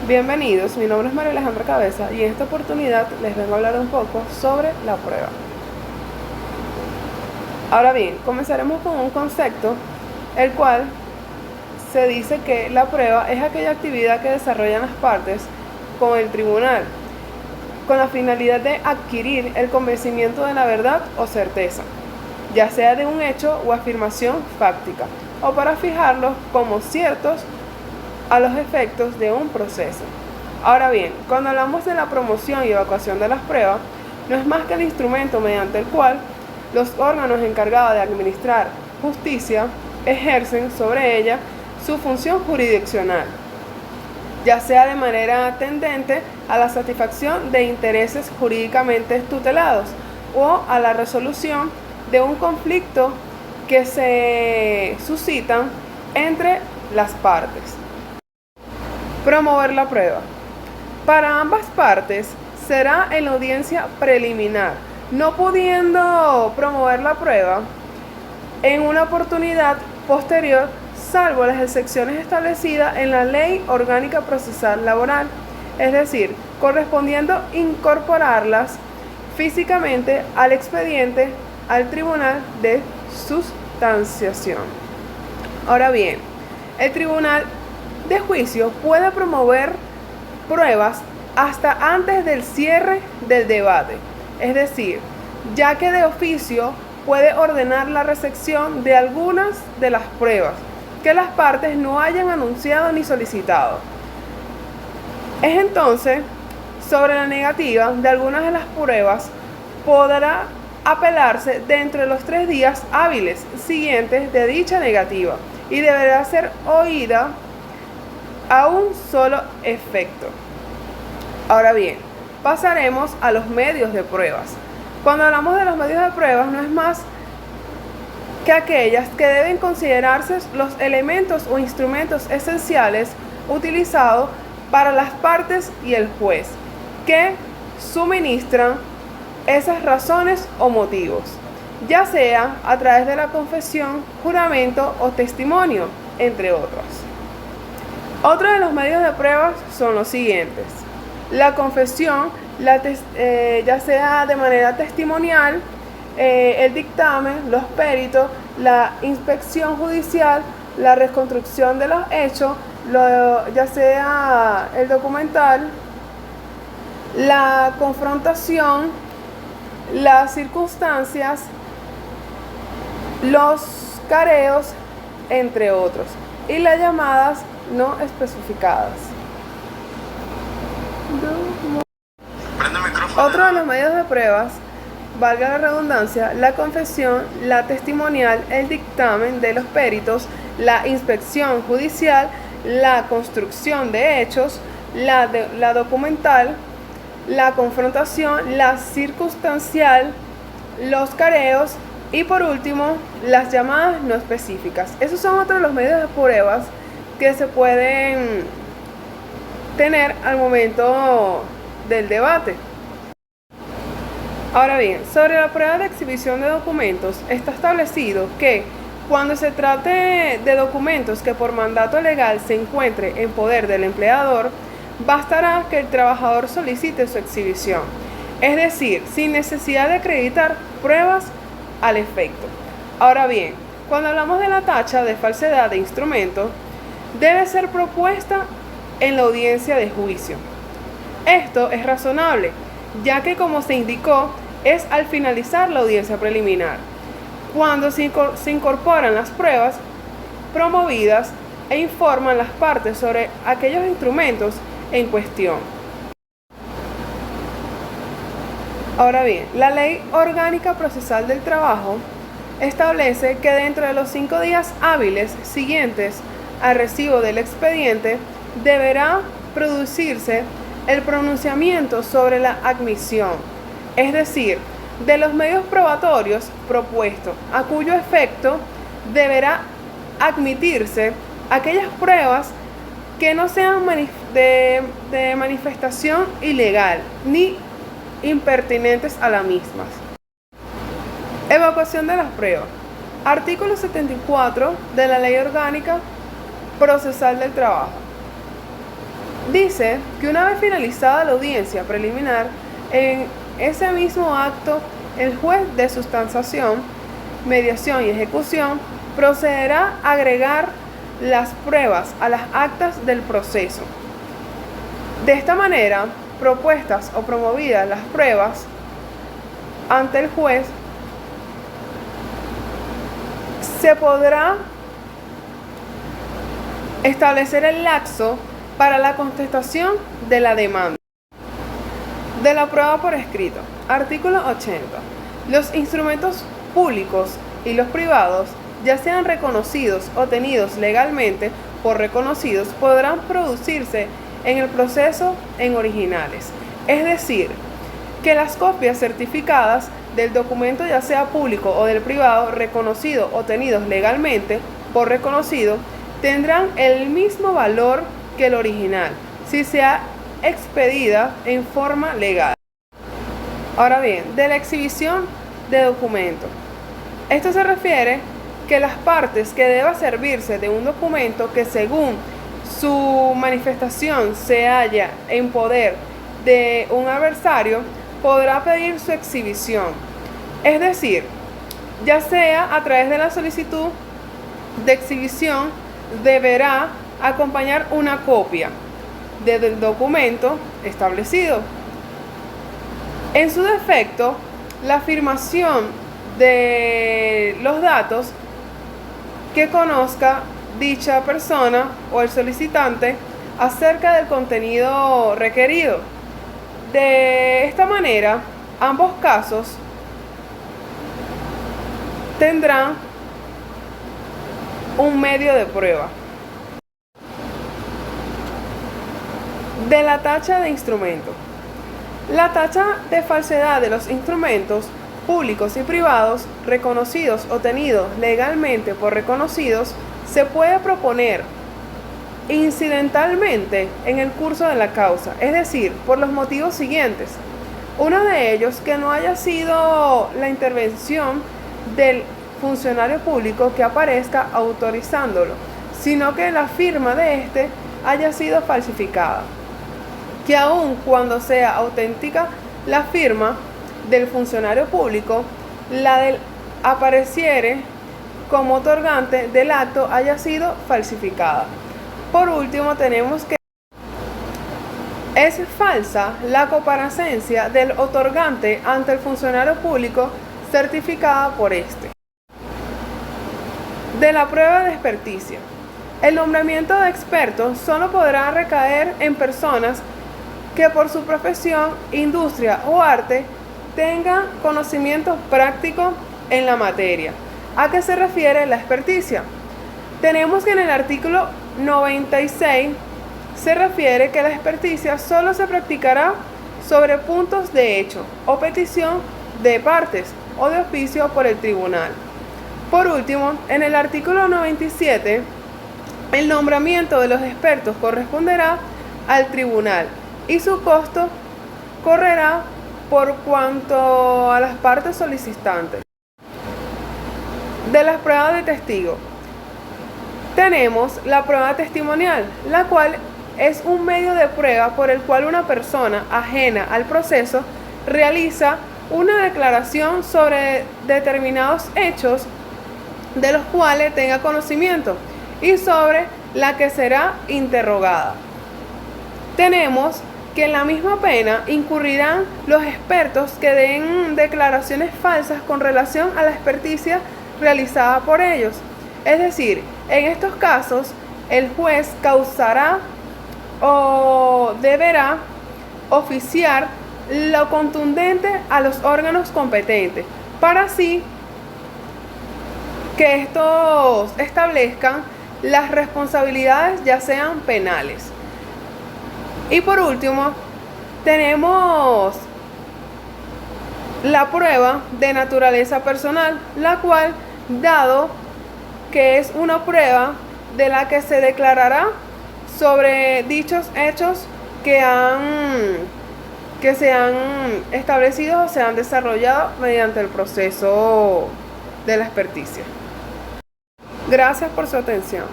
Bienvenidos, mi nombre es María Alejandra Cabeza y en esta oportunidad les vengo a hablar un poco sobre la prueba. Ahora bien, comenzaremos con un concepto, el cual se dice que la prueba es aquella actividad que desarrollan las partes con el tribunal, con la finalidad de adquirir el convencimiento de la verdad o certeza, ya sea de un hecho o afirmación fáctica, o para fijarlos como ciertos a los efectos de un proceso. Ahora bien, cuando hablamos de la promoción y evacuación de las pruebas, no es más que el instrumento mediante el cual los órganos encargados de administrar justicia ejercen sobre ella su función jurisdiccional, ya sea de manera tendente a la satisfacción de intereses jurídicamente tutelados o a la resolución de un conflicto que se suscitan entre las partes. Promover la prueba. Para ambas partes será en la audiencia preliminar, no pudiendo promover la prueba en una oportunidad posterior, salvo las excepciones establecidas en la Ley Orgánica Procesal Laboral, es decir, correspondiendo incorporarlas físicamente al expediente al Tribunal de Sustanciación. Ahora bien, el Tribunal de Juicio puede promover pruebas hasta antes del cierre del debate, es decir, ya que de oficio puede ordenar la recepción de algunas de las pruebas que las partes no hayan anunciado ni solicitado. Es entonces sobre la negativa de algunas de las pruebas podrá apelarse dentro de los 3 días hábiles siguientes de dicha negativa y deberá ser oída a un solo efecto. Ahora bien, pasaremos a los medios de pruebas. Cuando hablamos de los medios de pruebas, no es más que aquellas que deben considerarse los elementos o instrumentos esenciales utilizados para las partes y el juez, que suministran esas razones o motivos, ya sea a través de la confesión, juramento o testimonio, entre otros. Otro de los medios de pruebas son los siguientes: la confesión, ya sea de manera testimonial, el dictamen, los peritos, la inspección judicial, la reconstrucción de los hechos, ya sea el documental, la confrontación, las circunstancias, los careos, entre otros, y las llamadas no especificadas. Otro de los medios de pruebas, valga la redundancia, la confesión, la testimonial, el dictamen de los peritos, la inspección judicial, la construcción de hechos, la documental, la confrontación, la circunstancial, los careos y por último las llamadas no específicas. Esos son otros de los medios de pruebas que se pueden tener al momento del debate. Ahora bien, sobre la prueba de exhibición de documentos, está establecido que cuando se trate de documentos que por mandato legal se encuentre en poder del empleador, bastará que el trabajador solicite su exhibición, es decir, sin necesidad de acreditar pruebas al efecto. Ahora bien, cuando hablamos de la tacha de falsedad de instrumento, debe ser propuesta en la audiencia de juicio. Esto es razonable, ya que, como se indicó, es al finalizar la audiencia preliminar, cuando se incorporan las pruebas promovidas e informan las partes sobre aquellos instrumentos en cuestión. Ahora bien, la Ley Orgánica Procesal del Trabajo establece que dentro de los 5 días hábiles siguientes al recibo del expediente deberá producirse el pronunciamiento sobre la admisión, es decir, de los medios probatorios propuestos, a cuyo efecto deberá admitirse aquellas pruebas que no sean de manifestación ilegal ni impertinentes a las mismas. Evacuación de las pruebas. Artículo 74 de la Ley Orgánica Procesal del Trabajo. Dice que una vez finalizada la audiencia preliminar, en ese mismo acto, el juez de sustanciación, mediación y ejecución procederá a agregar las pruebas a las actas del proceso. De esta manera, propuestas o promovidas las pruebas ante el juez, se podrá establecer el lapso para la contestación de la demanda. De la prueba por escrito. Artículo 80. Los instrumentos públicos y los privados, ya sean reconocidos o tenidos legalmente por reconocidos, podrán producirse en el proceso en originales. Es decir, que las copias certificadas del documento, ya sea público o del privado, reconocido o tenidos legalmente por reconocido, tendrán el mismo valor que el original, si sea expedida en forma legal. Ahora bien, de la exhibición de documento. Esto se refiere que las partes que deba servirse de un documento que según su manifestación se halla en poder de un adversario, podrá pedir su exhibición. Es decir, ya sea a través de la solicitud de exhibición, deberá acompañar una copia del documento establecido. En su defecto, la afirmación de los datos que conozca dicha persona o el solicitante acerca del contenido requerido. De esta manera, ambos casos tendrán un medio de prueba. De la tacha de instrumento. La tacha de falsedad de los instrumentos públicos y privados reconocidos o tenidos legalmente por reconocidos se puede proponer incidentalmente en el curso de la causa, es decir, por los motivos siguientes. Uno de ellos, que no haya sido la intervención del funcionario público que aparezca autorizándolo, sino que la firma de éste haya sido falsificada. Que aun cuando sea auténtica la firma del funcionario público, la del apareciere como otorgante del acto haya sido falsificada. Por último, tenemos que es falsa la comparecencia del otorgante ante el funcionario público certificada por éste. De la prueba de experticia. El nombramiento de expertos solo podrá recaer en personas que por su profesión, industria o arte tengan conocimiento práctico en la materia. ¿A qué se refiere la experticia? Tenemos que en el artículo 96 se refiere que la experticia solo se practicará sobre puntos de hecho o petición de partes o de oficio por el tribunal. Por último, en el artículo 97, el nombramiento de los expertos corresponderá al tribunal y su costo correrá por cuanto a las partes solicitantes. De las pruebas de testigo. Tenemos la prueba testimonial, la cual es un medio de prueba por el cual una persona ajena al proceso realiza una declaración sobre determinados hechos de los cuales tenga conocimiento y sobre la que será interrogada. Tenemos que en la misma pena incurrirán los expertos que den declaraciones falsas con relación a la experticia realizada por ellos. Es decir, en estos casos, el juez causará o deberá oficiar lo contundente a los órganos competentes, para así que estos establezcan las responsabilidades, ya sean penales. Y por último, tenemos la prueba de naturaleza personal, la cual, dado que es una prueba de la que se declarará sobre dichos hechos que se han establecido o se han desarrollado mediante el proceso de la experticia. Gracias por su atención.